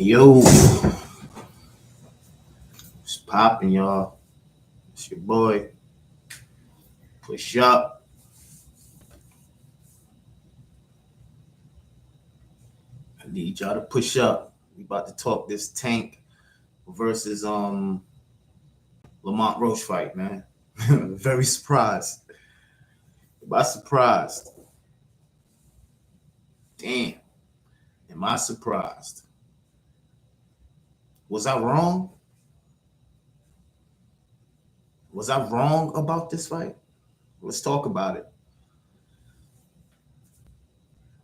Yo, it's popping, y'all. It's your boy. Push up. I need y'all to push up. We about to talk this Tank versus Lamont Roach fight, man. Very surprised. Am I surprised? Damn. Am I surprised? Was I wrong? Was I wrong about this fight? Let's talk about it.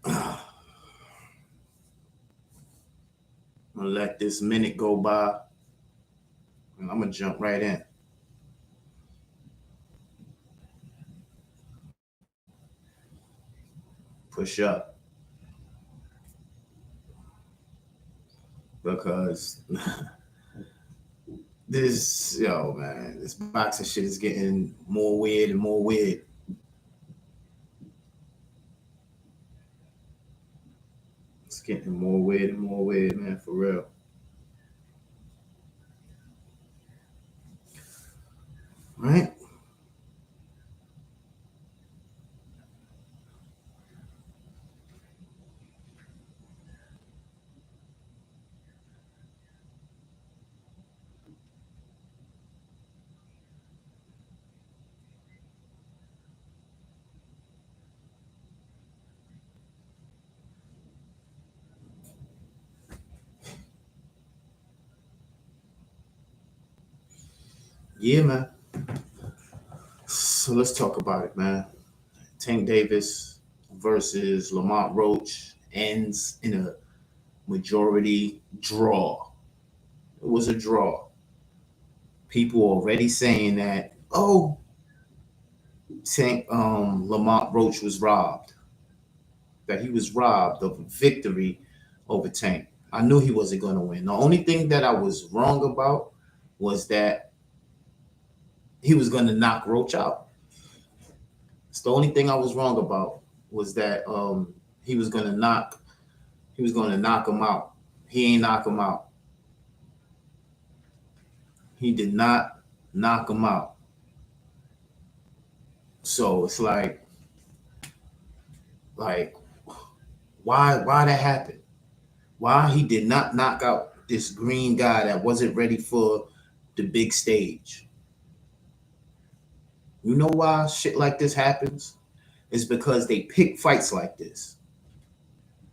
I'm gonna let this minute go by and I'm gonna jump right in. Push up. Because this boxing shit is getting more weird and more weird. It's getting more weird and more weird, man, for real. Right? Yeah, man. So let's talk about it, man. Tank Davis versus Lamont Roach ends in a majority draw. It was a draw. People already saying that, oh, Tank Lamont Roach was robbed. That he was robbed of a victory over Tank. I knew he wasn't going to win. The only thing that I was wrong about was that he was going to knock Roach out. It's the only thing I was wrong about was that he was going to knock him out. He ain't knock him out. He did not knock him out. So it's like why that happened? Why he did not knock out this green guy that wasn't ready for the big stage? You know why shit like this happens? It's because they pick fights like this.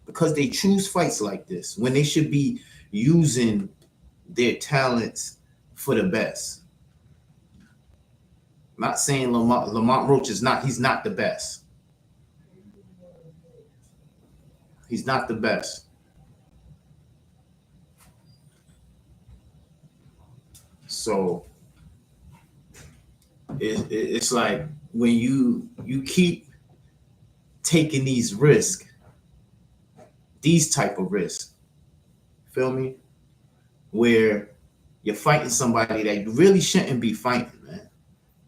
Because they choose fights like this when they should be using their talents for the best. I'm not saying Lamont Roach he's not the best. He's not the best. So it's like when you keep taking these risks, these type of risks, feel me? Where you're fighting somebody that you really shouldn't be fighting, man.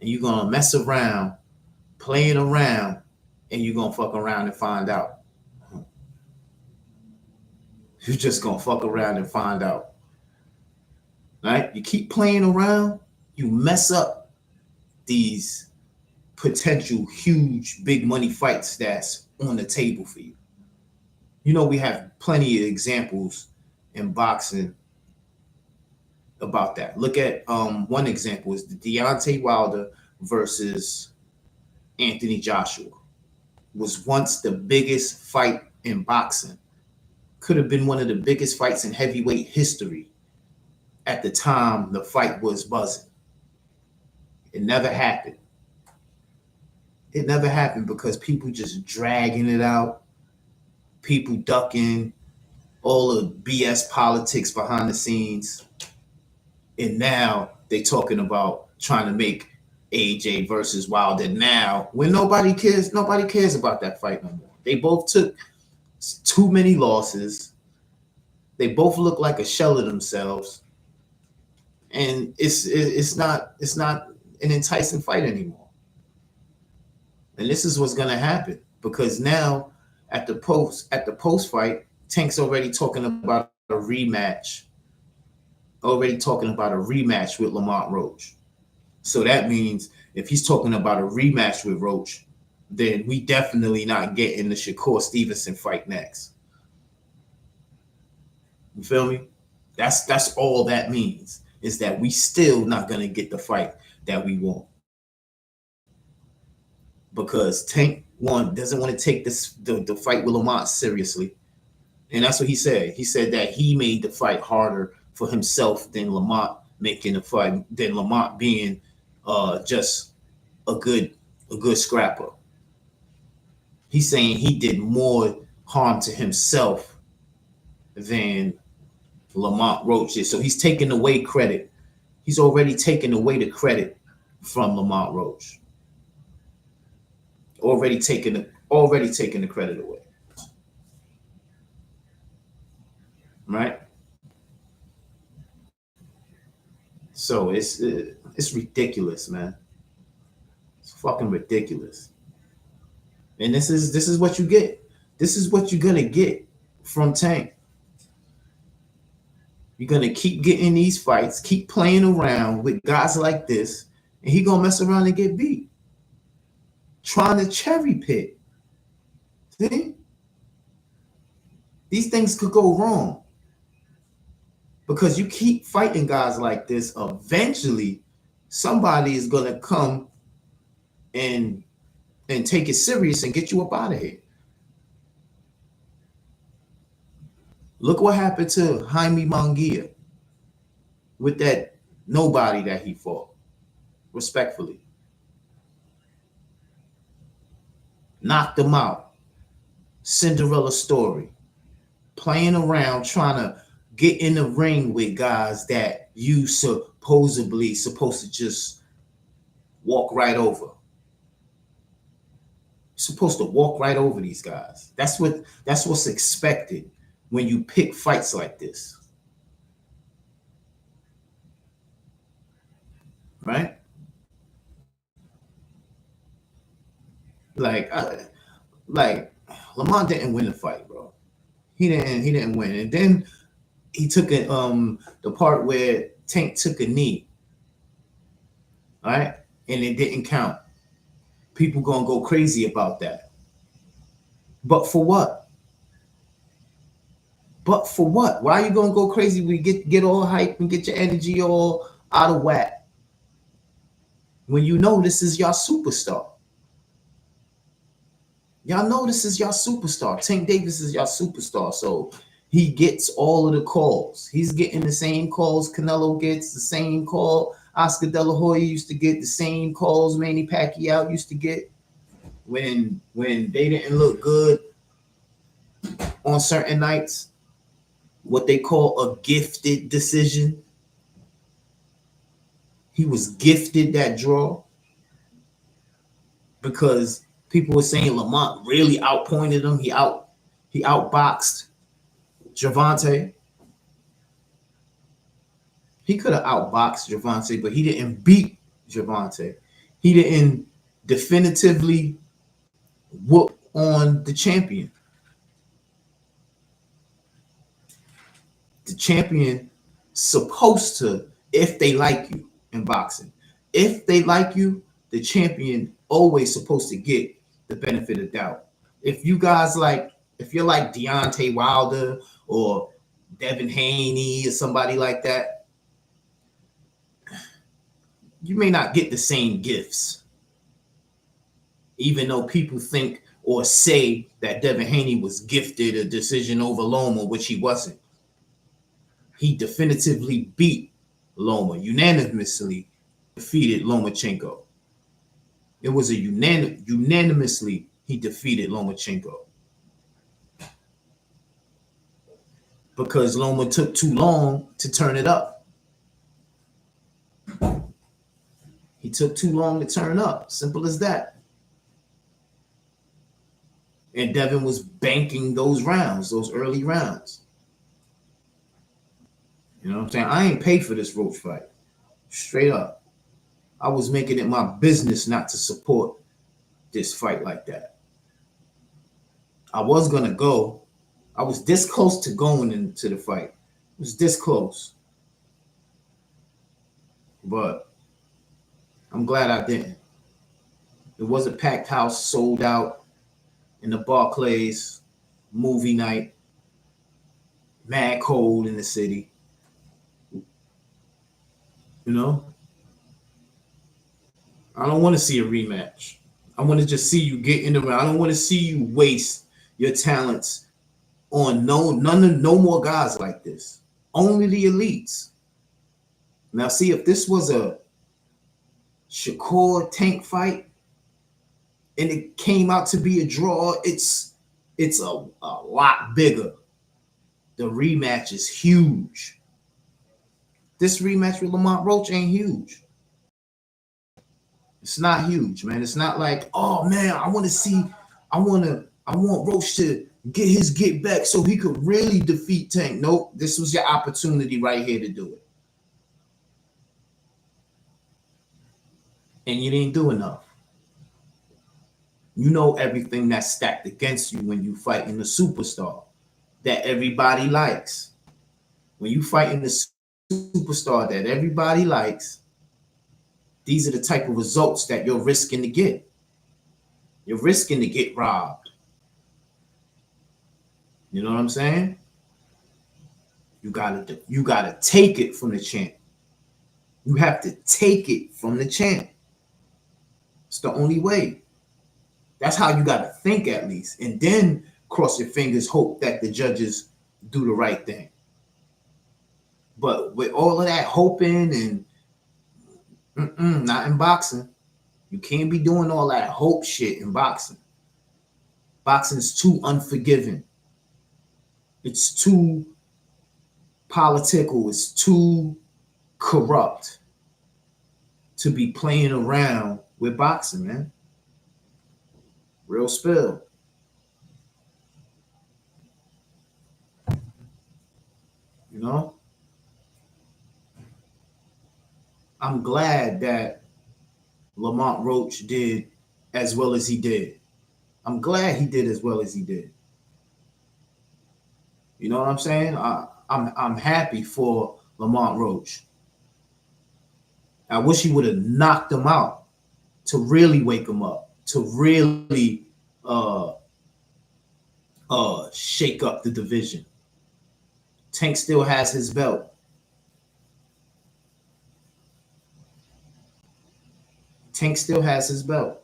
And you're gonna mess around, playing around, and you're gonna fuck around and find out. You're just gonna fuck around and find out. Right? You keep playing around, you mess up these potential huge big money fights that's on the table for you. You know, we have plenty of examples in boxing about that. Look at one example is the Deontay Wilder versus Anthony Joshua. Was once the biggest fight in boxing. Could have been one of the biggest fights in heavyweight history at the time the fight was buzzing. It never happened. It never happened because people just dragging it out, people ducking, all the BS politics behind the scenes. And now they talking about trying to make AJ versus Wilder now when nobody cares about that fight no more. They both took too many losses. They both look like a shell of themselves. And it's not an enticing fight anymore. And this is what's gonna happen because now at the post fight, Tank's already talking about a rematch, already talking about a rematch with Lamont Roach. So that means if he's talking about a rematch with Roach, then we definitely not getting the Shakur Stevenson fight next. You feel me? That's all that means, is that we still not gonna get the fight that we want. Because Tank one doesn't want to take the fight with Lamont seriously. And that's what he said. He said that he made the fight harder for himself than Lamont making the fight, than Lamont being just a good scrapper. He's saying he did more harm to himself than Lamont Roach did. So he's taking away credit. He's already taken away the credit from Lamont Roach. Already taking the credit away. Right? So it's ridiculous, man. It's fucking ridiculous. And this is what you get. This is what you're gonna get from Tank. You're gonna keep getting these fights, keep playing around with guys like this, and he gonna mess around and get beat. Trying to cherry pick. See? These things could go wrong. Because you keep fighting guys like this, eventually somebody is gonna come and take it serious and get you up out of here. Look what happened to Jaime Munguia with that nobody that he fought, respectfully. Knocked him out. Cinderella story. Playing around, trying to get in the ring with guys that you supposed to just walk right over. You're supposed to walk right over these guys. That's what's expected when you pick fights like this. Right? Like Lamont didn't win the fight, bro. He didn't win. And then he took the part where Tank took a knee. All right? And it didn't count. People gonna go crazy about that. But for what? Why are you gonna go crazy? We get all hyped and get your energy all out of whack when you know this is your superstar. Y'all know this is your superstar. Tank Davis is your superstar. So he gets all of the calls. He's getting the same calls Canelo gets, the same call Oscar De La Hoya used to get, the same calls Manny Pacquiao used to get when they didn't look good on certain nights. What they call a gifted decision. He was gifted that draw because people were saying Lamont really outpointed him. He outboxed Gervonta. He could have outboxed Gervonta, but he didn't beat Gervonta. He didn't definitively whoop on the champion. The champion supposed to, if they like you in boxing, if they like you, the champion always supposed to get the benefit of doubt. If you're like Deontay Wilder or Devin Haney or somebody like that, you may not get the same gifts. Even though people think or say that Devin Haney was gifted a decision over Loma, which he wasn't. He definitively beat Loma, unanimously defeated Lomachenko. It was a unanimously he defeated Lomachenko. Because Loma took too long to turn it up. He took too long to turn up. Simple as that. And Devin was banking those rounds, those early rounds. You know what I'm saying? I ain't paid for this Roach fight. Straight up. I was making it my business not to support this fight like that. I was going to go. I was this close to going into the fight. It was this close, but I'm glad I didn't. It was a packed house, sold out in the Barclays, movie night, mad cold in the city. You know, I don't want to see a rematch. I want to just see you get in the ring. I don't want to see you waste your talents on no more guys like this. Only the elites. Now, see if this was a Shakur Tank fight and it came out to be a draw, it's a lot bigger. The rematch is huge. This rematch with Lamont Roach ain't huge. It's not huge, man. It's not like, oh man, I want Roach to get his get back so he could really defeat Tank. Nope, this was your opportunity right here to do it. And you didn't do enough. You know everything that's stacked against you when you fight in the superstar that everybody likes. When you fight in the superstar that everybody likes, these are the type of results that you're risking to get. You're risking to get robbed. You know what I'm saying? You gotta take it from the champ. You have to take it from the champ. It's the only way. That's how you gotta think at least. And then cross your fingers, hope that the judges do the right thing. But with all of that hoping and not in boxing. You can't be doing all that hope shit in boxing. Boxing is too unforgiving. It's too political. It's too corrupt to be playing around with boxing, man. Real spill. You know? I'm glad that Lamont Roach did as well as he did. I'm glad he did as well as he did. You know what I'm saying? I'm happy for Lamont Roach. I wish he would have knocked him out to really wake him up, to really shake up the division. Tank still has his belt. Tank still has his belt.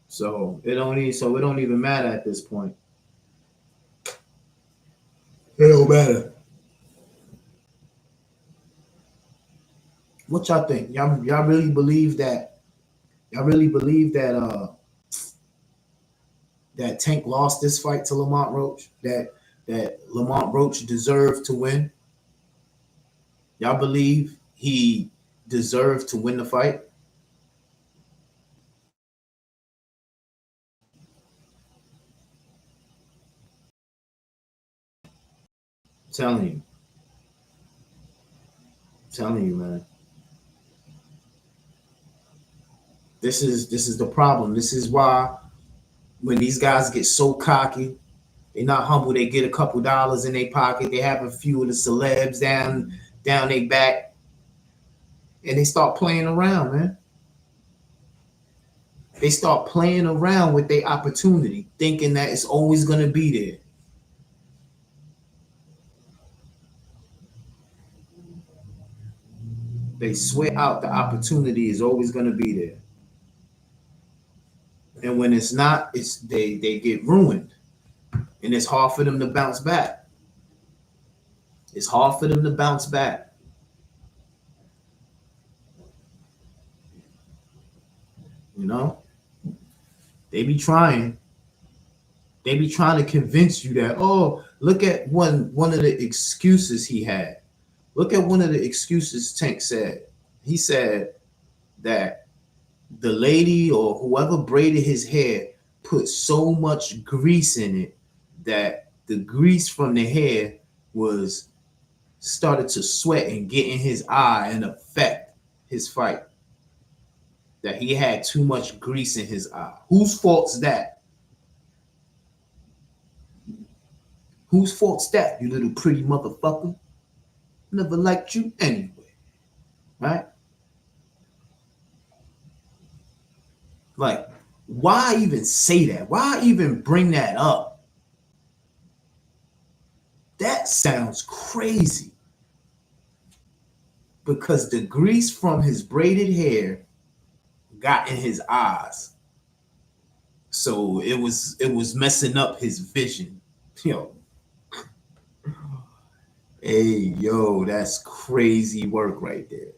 So it don't even matter at this point. It don't matter. What y'all think? Y'all really believe that? Y'all really believe that that Tank lost this fight to Lamont Roach? That Lamont Roach deserved to win? Y'all believe he deserved to win the fight? I'm telling you, man. This is the problem. This is why when these guys get so cocky, they're not humble. They get a couple dollars in their pocket. They have a few of the celebs down their back, and they start playing around, man. They start playing around with their opportunity, thinking that it's always going to be there. They swear out the opportunity is always going to be there. And when it's not, they get ruined. And it's hard for them to bounce back. It's hard for them to bounce back. You know? They be trying. They be trying to convince you that, oh, look at one of the excuses he had. Look at one of the excuses Tank said. He said that the lady or whoever braided his hair put so much grease in it that the grease from the hair was started to sweat and get in his eye and affect his fight. That he had too much grease in his eye. Whose fault's that? Whose fault's that, you little pretty motherfucker? Never liked you anyway, right? Like, why even say that? Why even bring that up? That sounds crazy. Because the grease from his braided hair got in his eyes. So it was messing up his vision. Yo. Hey, yo, that's crazy work right there.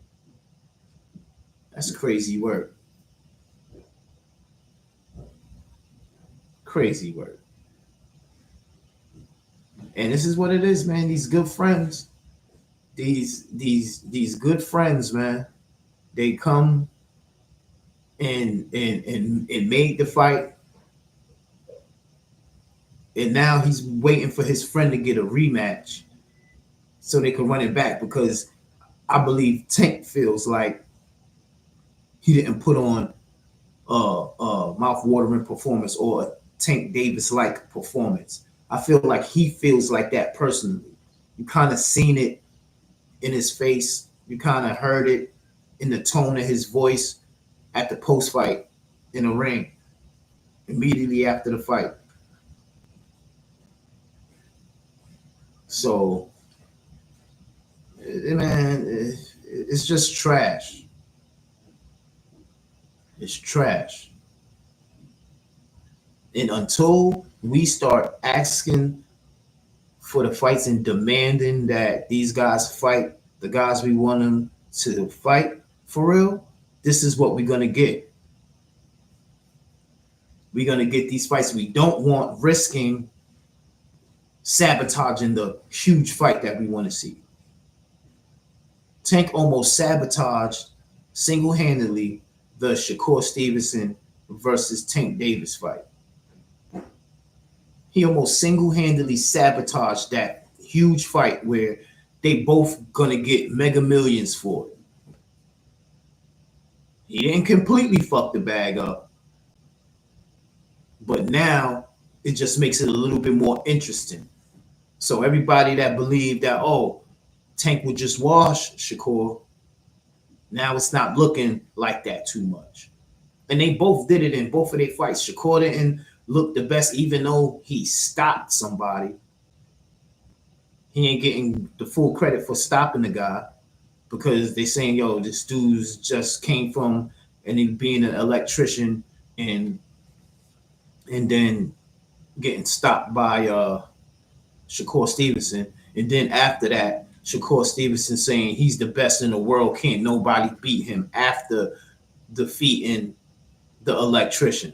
That's crazy work. Crazy work. And this is what it is, man. These good friends, these good friends, man, they come and made the fight. And now he's waiting for his friend to get a rematch so they can run it back, because I believe Tank feels like he didn't put on a mouth-watering performance or a Tank Davis-like performance. I feel like he feels like that personally. You kind of seen it in his face. You kind of heard it in the tone of his voice at the post-fight in the ring, immediately after the fight. So, man, it's just trash. It's trash. And until we start asking for the fights and demanding that these guys fight the guys we want them to fight for real, this is what we're going to get. We're going to get these fights we don't want, risking sabotaging the huge fight that we want to see. Tank almost sabotaged single-handedly the Shakur Stevenson versus Tank Davis fight. He almost single-handedly sabotaged that huge fight where they both gonna get mega millions for it. He didn't completely fuck the bag up, but now it just makes it a little bit more interesting. So everybody that believed that, oh, Tank would just wash Shakur, now it's not looking like that too much. And they both did it in both of their fights. Shakur didn't look the best, even though he stopped somebody. He ain't getting the full credit for stopping the guy, because they saying, yo, this dude's just came from and he being an electrician and then getting stopped by Shakur Stevenson. And then after that, Shakur Stevenson saying he's the best in the world, can't nobody beat him, after defeating the electrician,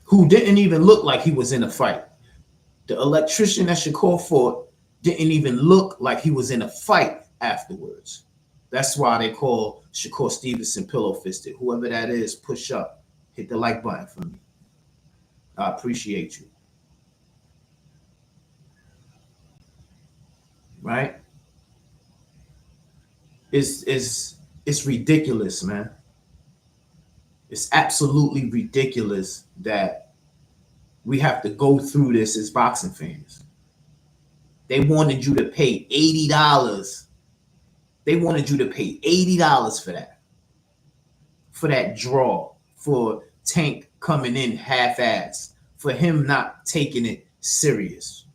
who didn't even look like he was in a fight. The electrician that Shakur fought didn't even look like he was in a fight afterwards. That's why they call Shakur Stevenson pillow fisted. Whoever that is, push up. Hit the like button for me. I appreciate you. Right? It's ridiculous, man. It's absolutely ridiculous that we have to go through this as boxing fans. They wanted you to pay $80. They wanted you to pay $80 for that draw, for Tank coming in half-assed, for him not taking it serious.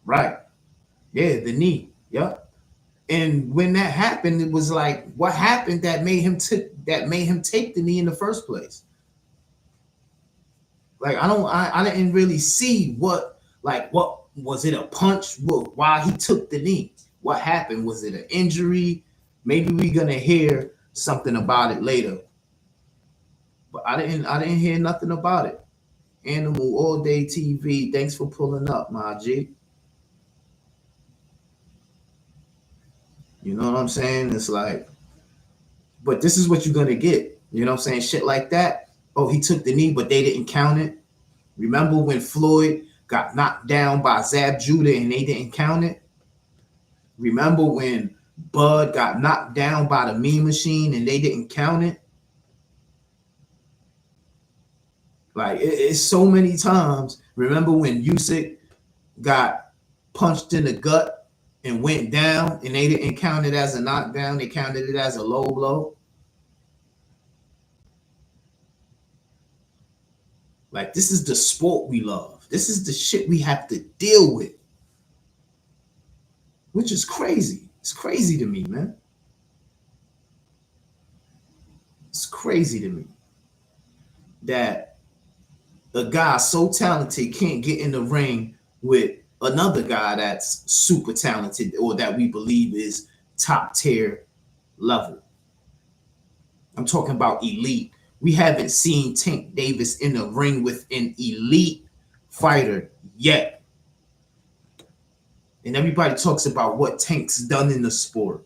Right. Yeah, the knee. Yep. And when that happened, it was like, what happened that made him take the knee in the first place? Like, I didn't really see what was it, a punch? Why he took the knee? What happened? Was it an injury? Maybe we're gonna hear something about it later. But I didn't hear nothing about it. Animal All Day TV, thanks for pulling up, my G. You know what I'm saying? It's like, but this is what you're gonna get. You know what I'm saying? Shit like that. Oh, he took the knee, but they didn't count it. Remember when Floyd got knocked down by Zab Judah and they didn't count it? Remember when Bud got knocked down by the Mean Machine and they didn't count it? Like it's so many times. Remember when Usyk got punched in the gut and went down, and they didn't count it as a knockdown; they counted it as a low blow. Like this is the sport we love. This is the shit we have to deal with, which is crazy. It's crazy to me, man. It's crazy to me that a guy so talented can't get in the ring with another guy that's super talented or that we believe is top tier level. I'm talking about elite. We haven't seen Tank Davis in the ring with an elite fighter yet. And everybody talks about what Tank's done in the sport.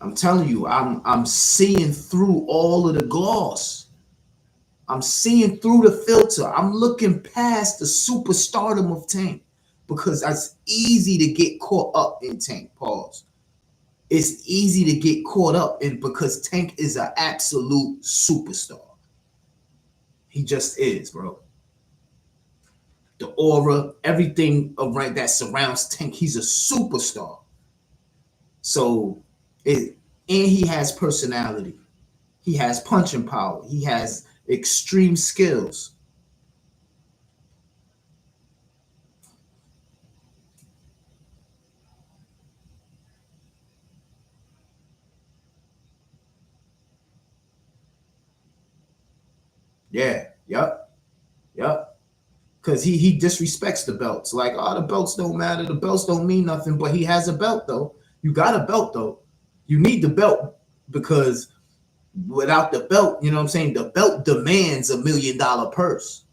I'm telling you, I'm seeing through all of the gloss. I'm seeing through the filter. I'm looking past the superstardom of Tank because it's easy to get caught up in Tank. Pause. It's easy to get caught up in because Tank is an absolute superstar. He just is, bro. The aura, everything around that surrounds Tank, he's a superstar. So it, and he has personality. He has punching power. He has extreme skills. Yeah, yep. Because he disrespects the belts. Like, oh, the belts don't matter. The belts don't mean nothing. But he has a belt, though. You got a belt, though. You need the belt because without the belt, you know what I'm saying? The belt demands $1 million purse.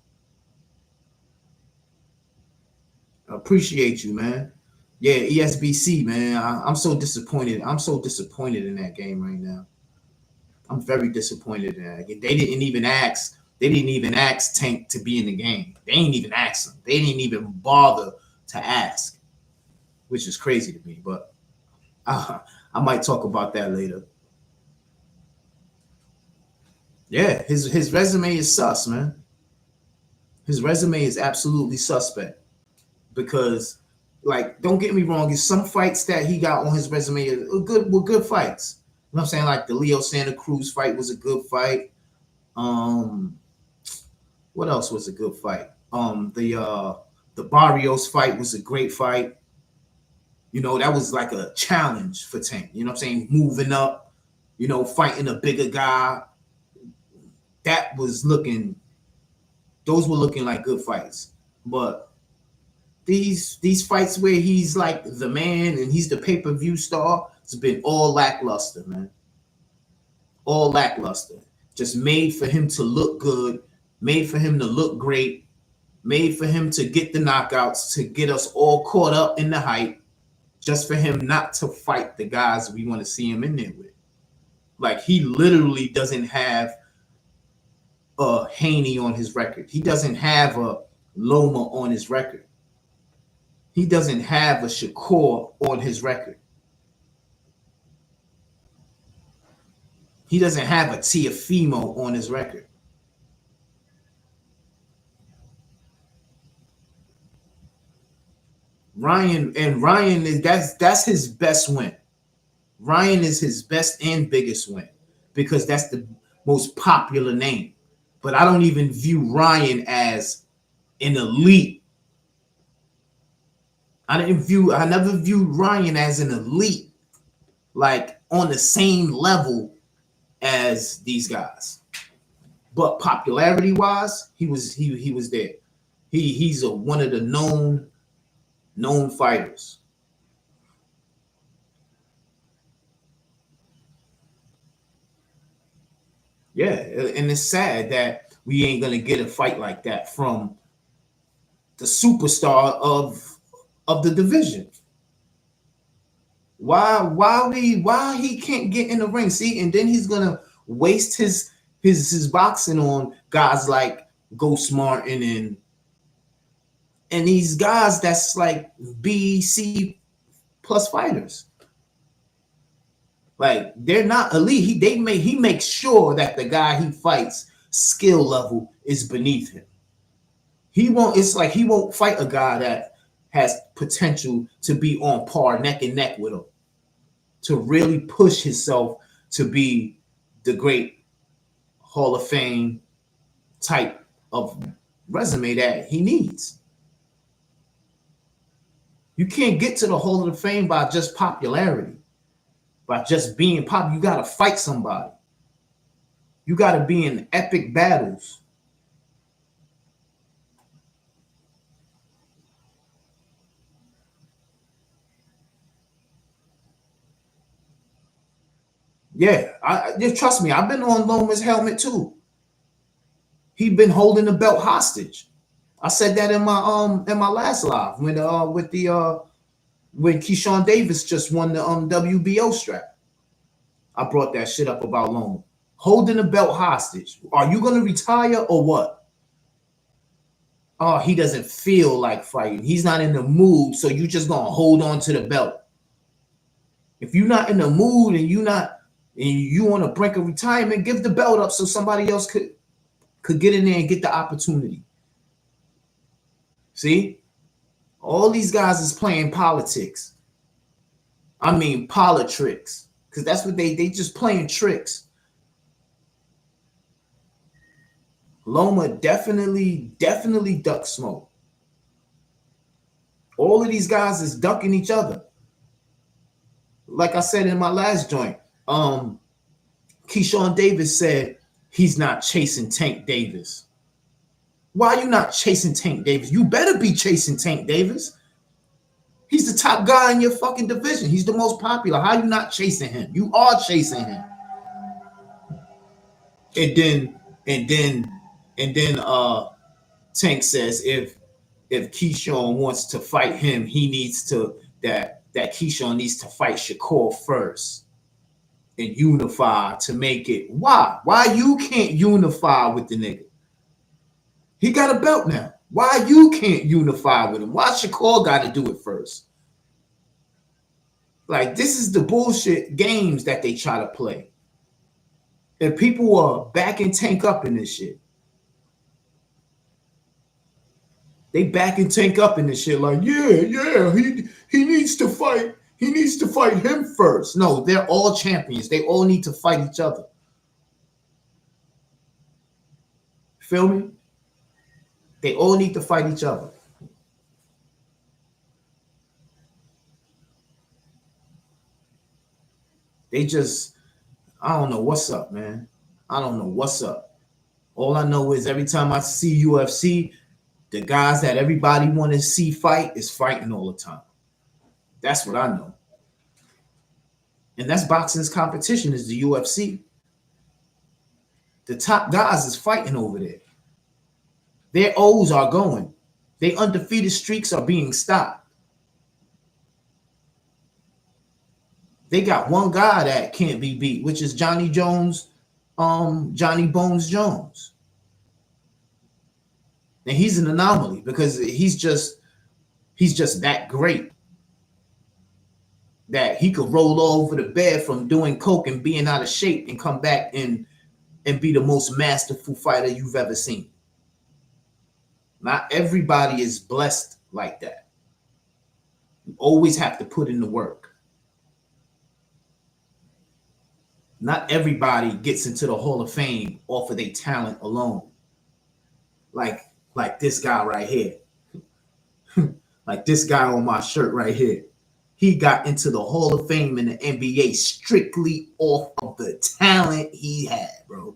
I appreciate you, man. Yeah, ESBC, man. I'm so disappointed. I'm so disappointed in that game right now. I'm very disappointed in that. They didn't even ask. They didn't even ask Tank to be in the game. They didn't even ask him. They didn't even bother to ask, which is crazy to me. But I might talk about that later. Yeah, his resume is sus, man. His resume is absolutely suspect because, like, don't get me wrong, is some fights that he got on his resume were good fights. You know what I'm saying? Like the Leo Santa Cruz fight was a good fight. Um, what else was a good fight? The Barrios fight was a great fight. You know, that was like a challenge for Tank. You know what I'm saying? Moving up, you know, fighting a bigger guy. That was looking, those were looking like good fights. But these fights where he's like the man and he's the pay-per-view star, it's been all lackluster, man. All lackluster. Just made for him to look good, made for him to look great, made for him to get the knockouts, to get us all caught up in the hype, just for him not to fight the guys we want to see him in there with. Like he literally doesn't have a Haney on his record. He doesn't have a Loma on his record. He doesn't have a Shakur on his record. He doesn't have a Tiafimo on his record. Ryan is that's his best win. Ryan is his best and biggest win because that's the most popular name. But I don't even view Ryan as an elite. I never viewed Ryan as an elite, like on the same level as these guys. But popularity wise, he was there. He's one of the known fighters. Yeah, and it's sad that we ain't gonna get a fight like that from the superstar of the division. Why he can't get in the ring? See, and then he's gonna waste his boxing on guys like Ghost Martin and these guys that's like B, C plus fighters. Like they're not elite. He makes sure that the guy he fights skill level is beneath him. He won't. It's like he won't fight a guy that has potential to be on par, neck and neck with him, to really push himself to be the great Hall of Fame type of resume that he needs. You can't get to the Hall of Fame by just popularity, by just being popular. You got to fight somebody. You got to be in epic battles. Yeah, just trust me. I've been on Loma's helmet too. He been holding the belt hostage. I said that in my last live when when Keyshawn Davis just won the WBO strap. I brought that shit up about Loma holding the belt hostage. Are you gonna retire or what? Oh, he doesn't feel like fighting. He's not in the mood, so you just gonna hold on to the belt. If you're not in the mood and you want to break a retirement, give the belt up so somebody else could get in there and get the opportunity. See? All these guys is playing politics. I mean politics. Because that's what they just playing tricks. Loma definitely duck smoke. All of these guys is ducking each other. Like I said in my last joint, Keyshawn Davis said he's not chasing Tank Davis. Why are you not chasing Tank Davis? You better be chasing Tank Davis. He's the top guy in your fucking division. He's the most popular. How are you not chasing him? You are chasing him. And then Tank says if Keyshawn wants to fight him, he needs to that Keyshawn needs to fight Shakur first and unify to make it. Why? Why you can't unify with the nigga? He got a belt now. Why you can't unify with him? Why Shakur got to do it first? Like, this is the bullshit games that they try to play. And people are backing Tank up in this shit. They backing Tank up in this shit like, yeah, he needs to fight. He needs to fight him first. No, they're all champions. They all need to fight each other. Feel me? They all need to fight each other. They just, I don't know what's up, man. I don't know what's up. All I know is every time I see UFC, the guys that everybody want to see fight is fighting all the time. That's what I know. And that's boxing's competition is the UFC. The top guys is fighting over there. Their O's are going. Their undefeated streaks are being stopped. They got one guy that can't be beat, which is Johnny Bones Jones. And he's an anomaly because he's just that great that he could roll over the bed from doing coke and being out of shape and come back and be the most masterful fighter you've ever seen. Not everybody is blessed like that. You always have to put in the work. Not everybody gets into the Hall of Fame off of their talent alone. Like this guy right here. Like this guy on my shirt right here. He got into the Hall of Fame in the NBA strictly off of the talent he had, bro.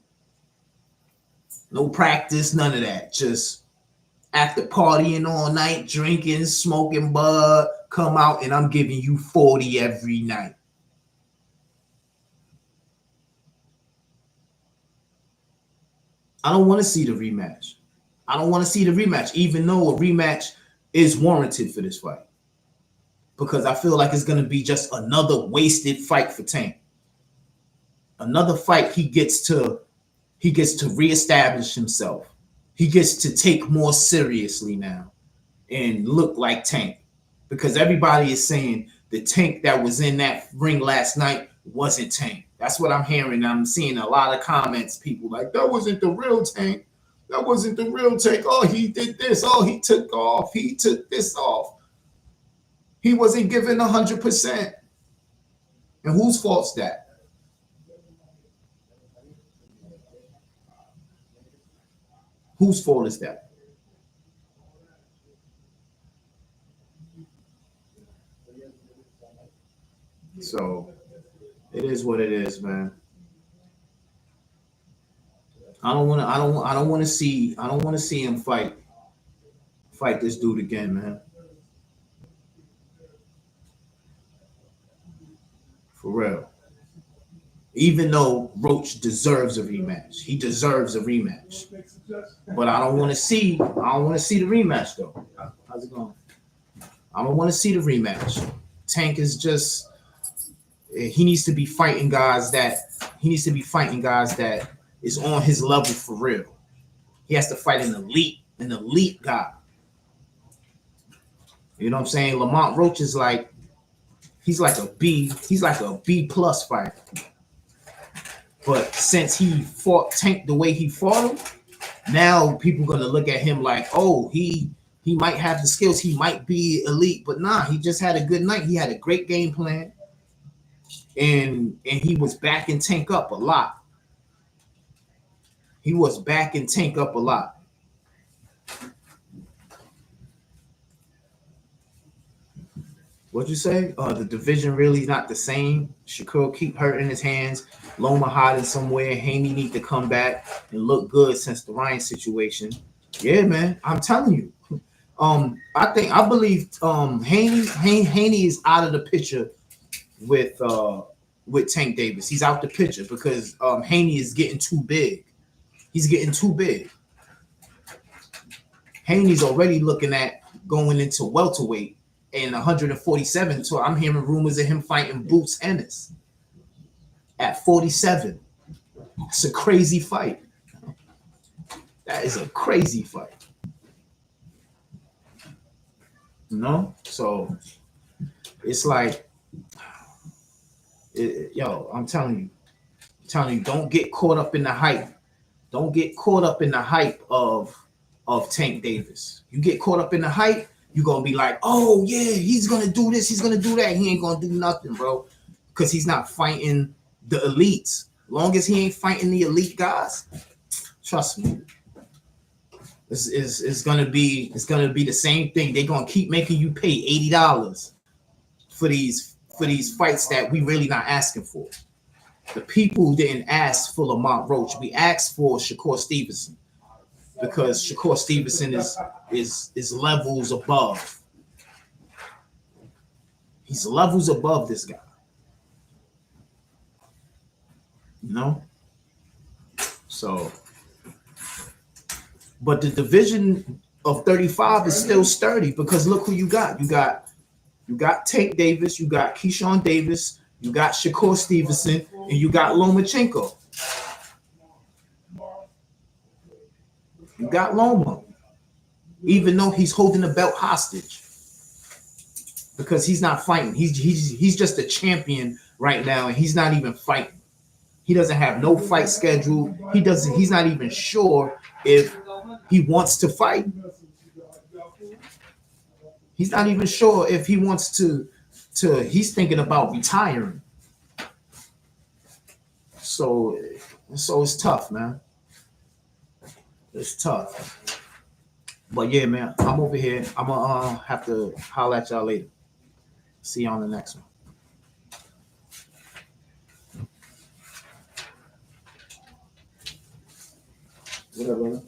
No practice, none of that. Just after partying all night, drinking, smoking bud, come out and I'm giving you 40 every night. I don't want to see the rematch. I don't want to see the rematch, even though a rematch is warranted for this fight. Because I feel like it's going to be just another wasted fight for Tank. Another fight he gets to reestablish himself. He gets to take more seriously now and look like Tank. Because everybody is saying the Tank that was in that ring last night wasn't Tank. That's what I'm hearing. I'm seeing a lot of comments. People like, that wasn't the real Tank. That wasn't the real Tank. Oh, he did this. Oh, he took off. He took this off. He wasn't given 100%. And whose fault's that? Whose fault is that? So it is what it is, man. I don't want to see. I don't want to see him fight this dude again, man. For real. Even though Roach deserves a rematch, he deserves a rematch. But I don't want to see. I don't want to see the rematch though. How's it going? I don't want to see the rematch. Tank is just. He needs to be fighting guys that. He needs to be fighting guys that is on his level for real. He has to fight an elite guy. You know what I'm saying? Lamont Roach is like, he's like a B plus fighter. But since he fought Tank the way he fought him, now people gonna look at him like, oh, he might have the skills, he might be elite, but nah, he just had a good night. He had a great game plan, and he was backing Tank up a lot. He was backing Tank up a lot. What'd you say? The division really not the same. Shakur keep hurting his hands. Loma hiding somewhere. Haney need to come back and look good since the Ryan situation. Yeah, man. I'm telling you. I believe Haney is out of the picture with Tank Davis. He's out the picture because Haney is getting too big. He's getting too big. Haney's already looking at going into welterweight and 147. So I'm hearing rumors of him fighting Boots Ennis at 47. It's a crazy fight. That is a crazy fight. You know? So it's like, I'm telling you, don't get caught up in the hype. Don't get caught up in the hype of Tank Davis. You get caught up in the hype, you're gonna be like, oh yeah, he's gonna do this, he's gonna do that. He ain't gonna do nothing, bro. Because he's not fighting the elites. Long as he ain't fighting the elite guys, trust me. It's gonna be the same thing. They're gonna keep making you pay $80 for these fights that we really not asking for. The people didn't ask for Lamont Roach. We asked for Shakur Stevenson because Shakur Stevenson is levels above. He's levels above this guy. You know? So, but the division of 35 is still sturdy because look who you got. You got Tank Davis, you got Keyshawn Davis, you got Shakur Stevenson, and you got Lomachenko. You got Loma, even though he's holding the belt hostage because he's not fighting. He's just a champion right now, and he's not even fighting. He doesn't have no fight schedule. He's not even sure if he wants to fight. He's not even sure if he wants to he's thinking about retiring. So it's tough, man. It's tough. But yeah, man, I'm over here. I'm gonna have to holler at y'all later. See you on the next one. Whatever.